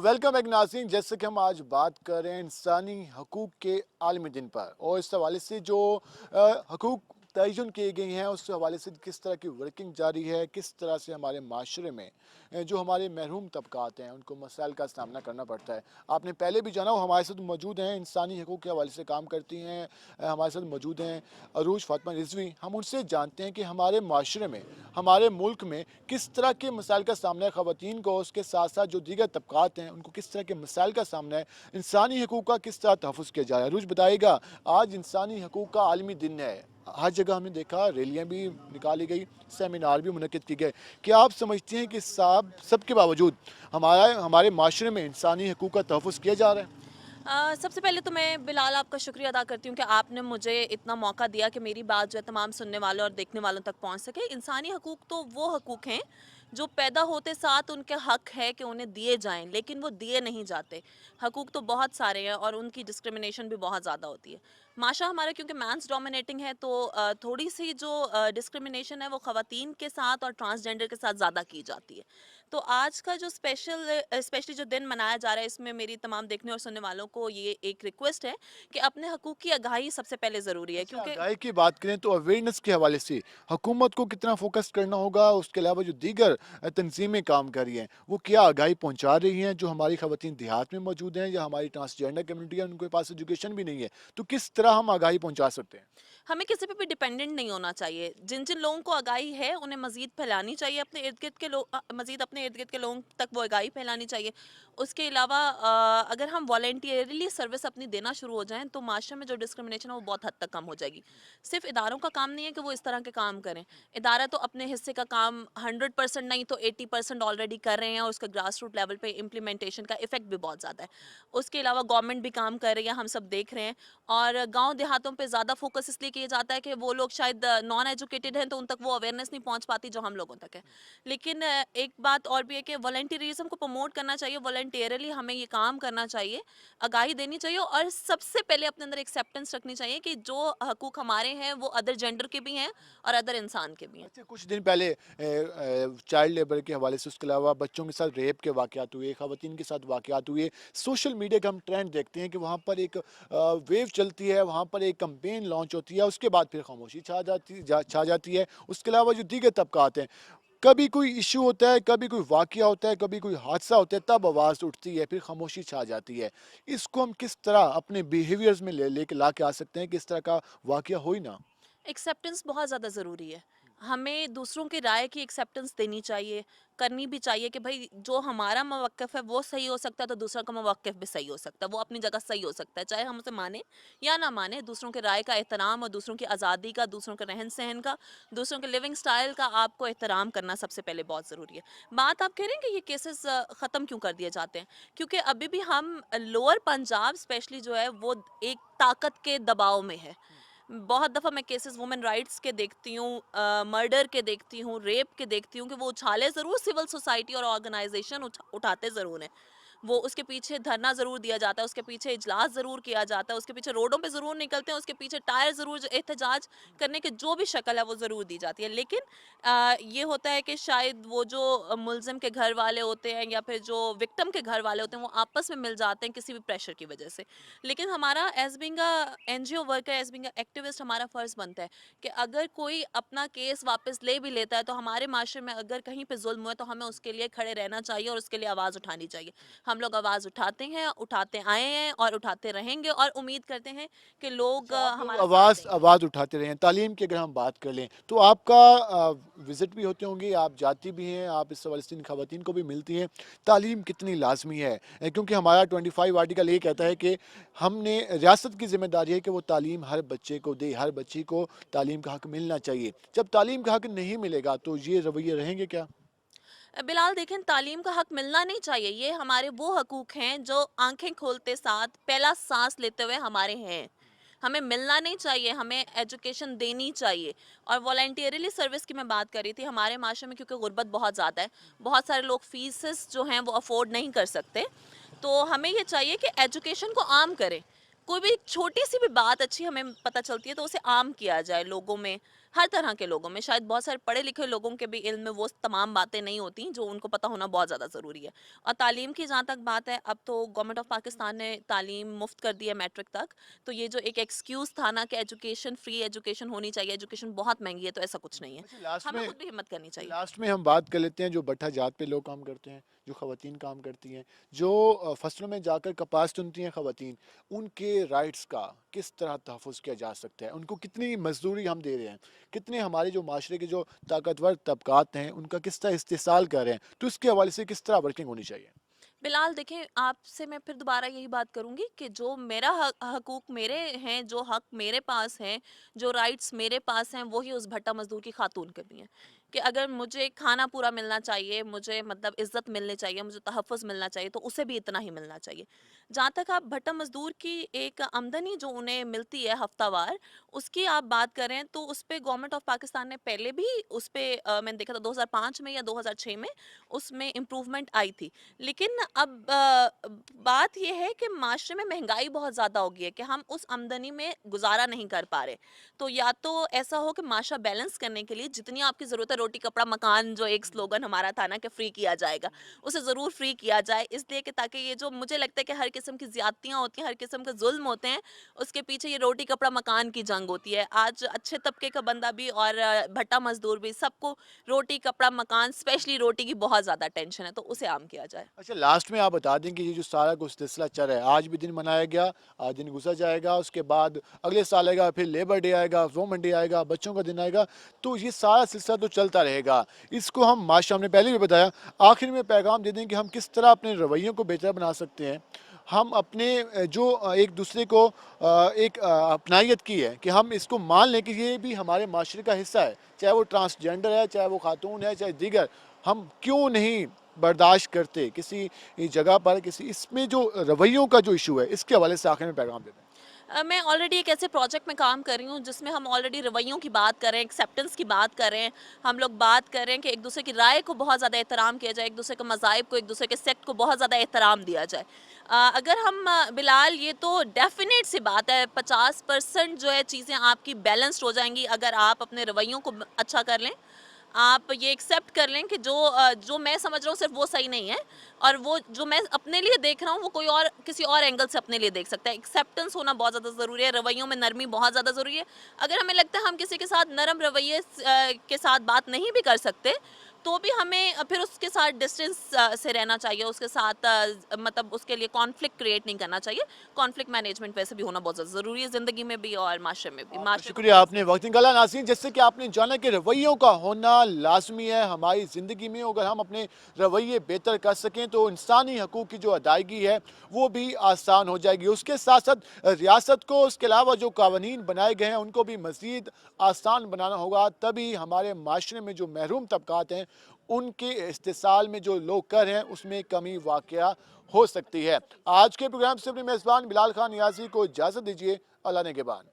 Welcome एक नाज़रीन, जैसे कि हम आज बात कर रहे हैं इंसानी हकूक़ के आलमी दिन पर, और इस हवाले से जो हकूक़ तयन किए गए हैं उस हवाले से किस तरह की वर्किंग जारी है, किस तरह से हमारे माशरे में जो हमारे महरूम तबकात हैं उनको मसाइल का सामना करना पड़ता है। आपने पहले भी जाना, वो हमारे साथ मौजूद हैं, इंसानी हकूक़ के हवाले से काम करती हैं, हमारे साथ मौजूद हैं अरूज फातिमा रिजवी। हम उनसे जानते हैं कि हमारे माशरे में, हमारे मुल्क में किस तरह के मसाइल का सामना है ख़वातीन को, उसके साथ साथ जो दीगर तबकात हैं उनको किस तरह के मसाइल का सामना है, इंसानी हकूक़ का किस तरह तहफ़्फ़ुज़ किया जा रहा है। अरूज बताइएगा, आज इंसानी हकूक़ का आलमी दिन है, हर जगह हमने देखा रैलियाँ भी निकाली गई, सेमिनार भी मुनक़्क़िद किए गए। क्या आप समझते हैं कि सबके बावजूद हमारे माशरे में इंसानी हकूक़ का तहफ़्फ़ुज़ किया जा रहा है? सबसे पहले तो मैं बिलाल आपका शुक्रिया अदा करती हूँ कि आपने मुझे इतना मौका दिया कि मेरी बात जो है तमाम सुनने वालों और देखने वालों तक पहुँच सके। इंसानी हकूक़ तो वो हकूक़ हैं जो पैदा होते साथ उनके हक है कि उन्हें दिए जाएं, लेकिन वो दिए नहीं जाते। हकूक़ तो बहुत सारे हैं और उनकी डिस्क्रिमिनेशन भी बहुत ज़्यादा होती है। माशरा हमारा क्योंकि मैंस डोमिनेटिंग है तो थोड़ी सी जो डिस्क्रिमिनेशन है वो ख़वातीन के साथ और ट्रांसजेंडर के साथ ज़्यादा की जाती है। तो आज का जो स्पेशली जो दिन मनाया जा रहा है, इसमें मेरी तमाम देखने और सुनने वालों को ये एक रिक्वेस्ट है कि अपने हकूक़ की आगाही सबसे पहले ज़रूरी है, अच्छा, क्योंकि आगाही की बात करें तो अवेयरनेस के हवाले से हुकूमत को कितना फोकस करना होगा, उसके अलावा जो दीगर तंजीमें काम कर रही हैं वो क्या आगाही पहुंचा रही हैं, जो हमारी खवातीन देहात में मौजूद हैं या हमारी ट्रांसजेंडर कम्युनिटी है उनके पास एजुकेशन भी नहीं है, तो किस तरह हम आगाही पहुंचा सकते हैं? हमें किसी पे भी डिपेंडेंट नहीं होना चाहिए। जिन जिन लोगों को आगाही है उन्हें मज़ीद फैलानी चाहिए, अपने इर्द गिर्द के लोग मज़ीद अपने इर्द गिर्द के लोगों तक वो आगाही फैलानी चाहिए। उसके अलावा अगर हम वॉलंटियरली सर्विस अपनी देना शुरू हो जाएं तो माशरे में जो डिस्क्रिमिनेशन है वो बहुत हद तक कम हो जाएगी। सिर्फ इदारों का काम नहीं है कि वो इस तरह के काम करें। इदारा तो अपने हिस्से का काम 100% नहीं तो 80% ऑलरेडी कर रहे हैं और उसका ग्रास रूट लेवल पे इम्प्लीमेंटेशन का इफेक्ट भी बहुत ज़्यादा है। उसके अलावा गवर्नमेंट भी काम कर रही है, हम सब देख रहे हैं। और गांव देहातों पे ज़्यादा फोकस इसलिए किया जाता है कि वो लोग शायद नॉन एजुकेटेड हैं तो उन तक वो अवेयरनेस नहीं पहुंच पाती जो हम लोगों तक है। लेकिन एक बात और भी है कि वॉलंटियरिज्म को प्रमोट करना चाहिए, वॉलंटियरली हमें ये काम करना चाहिए, आगाही देनी चाहिए और सबसे पहले अपने अंदर एक्सेप्टेंस रखनी चाहिए कि जो हकूक हमारे हैं वो अदर जेंडर के भी हैं और अदर इंसान के भी हैं। अच्छा, कुछ दिन पहले चाइल्ड लेबर के हवाले से, उसके अलावा बच्चों के साथ रेप के वाक़यात हुए, ख़वातीन के साथ वाक़यात हुए। सोशल मीडिया का हम ट्रेंड देखते हैं कि वहाँ पर एक वेव चलती है, वहाँ पर एक कैंपेन लॉन्च होती है, उसके बाद फिर खामोशी छा जाती है। उसके अलावा जो दीगर तबकात हैं, कभी कोई इश्यू होता है, कभी कोई वाक़या होता है, कभी कोई हादसा होता है, तब आवाज़ उठती है, फिर खामोशी छा जाती है। इसको हम किस तरह अपने बिहेवियर्स में लेके ला के आ सकते हैं कि इस तरह का वाक़या हो ही ना? एक्सेप्टेंस बहुत ज़्यादा ज़रूरी है। हमें दूसरों की राय की एक्सेप्टेंस देनी चाहिए, करनी भी चाहिए कि भई जो हमारा मवक्किफ़ है वो सही हो सकता है तो दूसरा का मवक्किफ़ भी सही हो सकता है, वो अपनी जगह सही हो सकता है। चाहे हम उसे मानें या ना मानें, दूसरों की राय का एहतराम और दूसरों की आज़ादी का, दूसरों के रहन-सहन का, दूसरों के लिविंग स्टाइल का आपको एहतराम करना सबसे पहले बहुत ज़रूरी है। बात आप कह रहे हैं कि ये केसेज़ ख़त्म क्यों कर दिए जाते हैं? क्योंकि अभी भी हम लोअर पंजाब स्पेशली जो है वो एक ताकत के दबाव में है। बहुत दफ़ा मैं केसेस वुमेन राइट्स के देखती हूँ, मर्डर के देखती हूँ, रेप के देखती हूँ कि वो उछाले ज़रूर सिविल सोसाइटी और ऑर्गेनाइजेशन उठाते ज़रूर हैं। वो उसके पीछे धरना ज़रूर दिया जाता है, उसके पीछे इजलास ज़रूर किया जाता है, उसके पीछे रोडों पे ज़रूर निकलते हैं, उसके पीछे टायर ज़रूर एहतजाज करने की जो भी शक्ल है वो ज़रूर दी जाती है। लेकिन ये होता है कि शायद वो जो मुलज़िम के घर वाले होते हैं या फिर जो विक्टिम के घर वाले होते हैं वो आपस में मिल जाते हैं किसी भी प्रेशर की वजह से। लेकिन हमारा as being a NGO worker, as being a activist हमारा फ़र्ज़ बनता है कि अगर कोई अपना केस वापस ले भी लेता है तो हमारे माशरे में अगर कहीं पे ज़ुल्म हुआ है तो हमें उसके लिए खड़े रहना चाहिए और उसके लिए आवाज़ उठानी चाहिए। हम लोग आवाज़ उठाते हैं, उठाते आए हैं और उठाते रहेंगे और उम्मीद करते हैं कि लोग अच्छा, आप लोग हमारा साथ आवाज़ देंगे। आवाज़ उठाते रहे हैं। तालीम की अगर हम बात कर लें, तो आपका विज़िट भी होते होंगे, आप जाती भी हैं, आप इस हवाले से इन ख़वातीन को भी मिलती हैं। तालीम कितनी लाज़मी है? क्योंकि हमारा 25 आर्टिकल ये कहता है कि हमने रियासत की ज़िम्मेदारी है कि वो तालीम हर बच्चे को दे, हर बच्ची को तालीम का हक़ मिलना चाहिए। जब तालीम का हक़ नहीं मिलेगा, तो ये रवैये रहेंगे क्या? बिलाल देखें, तालीम का हक मिलना नहीं चाहिए, ये हमारे वो हकूक हैं जो आंखें खोलते साथ पहला सांस लेते हुए हमारे हैं। हमें मिलना नहीं चाहिए, हमें एजुकेशन देनी चाहिए। और वॉलंटियरली सर्विस की मैं बात कर रही थी, हमारे माशरे में क्योंकि गुर्बत बहुत ज़्यादा है, बहुत सारे लोग फीसेस जो हैं वो अफोर्ड नहीं कर सकते, तो हमें ये चाहिए कि एजुकेशन को आम करें। कोई भी छोटी सी भी बात अच्छी हमें पता चलती है तो उसे आम किया जाए लोगों में, हर तरह के लोगों में, शायद बहुत सारे पढ़े लिखे लोगों के भी इल्म में वो तमाम बातें नहीं होती जो उनको पता होना बहुत ज़्यादा ज़रूरी है। और तालीम की जहाँ तक बात है, अब तो गवर्नमेंट ऑफ पाकिस्तान ने तालीम मुफ्त कर दी है मैट्रिक तक। तो ये जो एक एक्सक्यूज़ था ना कि एजुकेशन, फ्री एजुकेशन होनी चाहिए, एजुकेशन बहुत महंगी है, तो ऐसा कुछ नहीं है। अच्छा, लास्ट हमें में खुद भी हिम्मत करनी चाहिए। हम बात कर लेते हैं जो भट्ठा जात पे लोग काम करते हैं, जो ख़वातीन काम करती हैं, जो फसलों में जाकर कपास चुनती हैं ख़वातीन, उनके राइट्स का किस तरह तहफ़्फ़ुज़ किया जा सकता है? उनको कितनी मज़दूरी हम दे रहे हैं? कितने हमारे जो माशरे के जो ताकतवर तबक़ात हैं, उनका किस तरह इस्तेहसाल कर रहे हैं? तो इसके हवाले से किस तरह वर्किंग होनी चाहिए? बिलाल देखें, आपसे मैं फिर दोबारा यही बात करूंगी कि जो मेरा हकूक मेरे हैं, जो हक मेरे पास हैं, जो राइट्स मेरे पास हैं, वही उस भट्टा मजदूर की खातून के भी हैं। कि अगर मुझे खाना पूरा मिलना चाहिए, मुझे मतलब इज्जत मिलनी चाहिए, मुझे तहफ़्फ़ुज़ मिलना चाहिए, तो उसे भी इतना ही मिलना चाहिए। जहाँ तक आप भट्टा मजदूर की एक आमदनी जो उन्हें मिलती है हफ्तावार, उसकी आप बात करें तो उस पे गवर्नमेंट ऑफ पाकिस्तान ने पहले भी उस पे मैंने देखा था 2005 में या 2006 में उसमें इम्प्रूवमेंट आई थी। लेकिन अब बात ये है कि माशरे में महंगाई बहुत ज़्यादा हो गई है कि हम उस आमदनी में गुजारा नहीं कर पा रहे। तो या तो ऐसा हो कि माशरा बैलेंस करने के लिए जितनी आपकी ज़रूरत है, रोटी कपड़ा मकान जो एक स्लोगन हमारा था ना कि फ्री किया जाएगा, उसे ज़रूर फ्री किया जाए, इसलिए कि ताकि ये जो मुझे लगता है कि हर किस्म की ज़्यादतियाँ होती हैं, हर किस्म के जुल्म होते हैं, उसके पीछे ये रोटी कपड़ा मकान की जंग होती है। आज अच्छे तबके का बंदा भी और भट्टा मजदूर भी, सबको रोटी कपड़ा मकान, स्पेशली रोटी की बहुत ज़्यादा टेंशन है, तो उसे आम किया जाए। अच्छा, लास्ट में आप बता दें कि ये जो सारा कुछ सिलसिला चल रहा है, आज भी दिन मनाया गया, आज दिन गुजर जाएगा, उसके बाद अगले साल आएगा, फिर लेबर डे आएगा, वोमेन डे आएगा, बच्चों का दिन आएगा, तो ये सारा सिलसिला तो चलता रहेगा। इसको हम माशा, हमने पहले भी बताया, आखिर में पैगाम दे दें कि हम किस तरह अपने रवैयों को बेहतर बना सकते हैं। हम अपने जो एक दूसरे को एक अपनाइयत की है कि हम इसको मान लें कि ये भी हमारे माशरे का हिस्सा है, चाहे वो ट्रांसजेंडर है, चाहे वो खातून है, चाहे दीगर, हम क्यों नहीं बर्दाश्त करते किसी जगह पर, किसी इसमें जो रवैयों का जो इशू है, इसके हवाले से आखिर में पैगाम देते हैं। मैं ऑलरेडी एक ऐसे प्रोजेक्ट में काम कर रही हूँ जिसमें हम ऑलरेडी रवैयों की बात कर रहे हैं, एक्सेप्टेंस की बात कर रहे हैं। हम लोग बात कर रहे हैं कि एक दूसरे की राय को बहुत ज़्यादा एहतराम किया जाए, एक दूसरे के मज़ाहिब को, एक दूसरे के सेक्ट को बहुत ज़्यादा एहतराम दिया जाए। अगर हम बिलाल, ये तो डेफिनेट सी बात है, 50% जो है चीज़ें आपकी बैलेंस्ड हो जाएंगी अगर आप अपने रवैयों को अच्छा कर लें। आप ये एक्सेप्ट कर लें कि जो मैं समझ रहा हूँ सिर्फ वो सही नहीं है, और वो जो मैं अपने लिए देख रहा हूँ वो कोई और किसी और एंगल से अपने लिए देख सकता है। एक्सेप्टेंस होना बहुत ज़्यादा ज़रूरी है, रवैयों में नरमी बहुत ज़्यादा ज़रूरी है। अगर हमें लगता है हम किसी के साथ नरम रवैये के साथ बात नहीं भी कर सकते, तो भी हमें फिर उसके साथ डिस्टेंस से रहना चाहिए, उसके साथ मतलब उसके लिए कॉन्फ्लिक्ट क्रिएट नहीं करना चाहिए। कॉन्फ्लिक्ट मैनेजमेंट वैसे भी होना बहुत ज़्यादा ज़रूरी है ज़िंदगी में भी और माशरे में भी। आपका माशरे को शुक्रिया, आपने वक्त निकाला। नाज़रीन, जैसे कि आपने जाना कि रवैयों का होना लाजमी है हमारी ज़िंदगी में। अगर हम अपने रवैये बेहतर कर सकें तो इंसानी हकूक़ की जो अदायगी है वो भी आसान हो जाएगी। उसके साथ साथ रियासत को, उसके अलावा जो कानून बनाए गए हैं उनको भी मज़ीद आसान बनाना होगा, तभी हमारे माशरे में जो महरूम तबकात हैं उनके इस्तेसाल में जो लोग कर हैं उसमें कमी वाक़या हो सकती है। आज के प्रोग्राम से अपने मेज़बान बिलाल खान नियाज़ी को इजाज़त दीजिए। अल्लाह ने के बाद।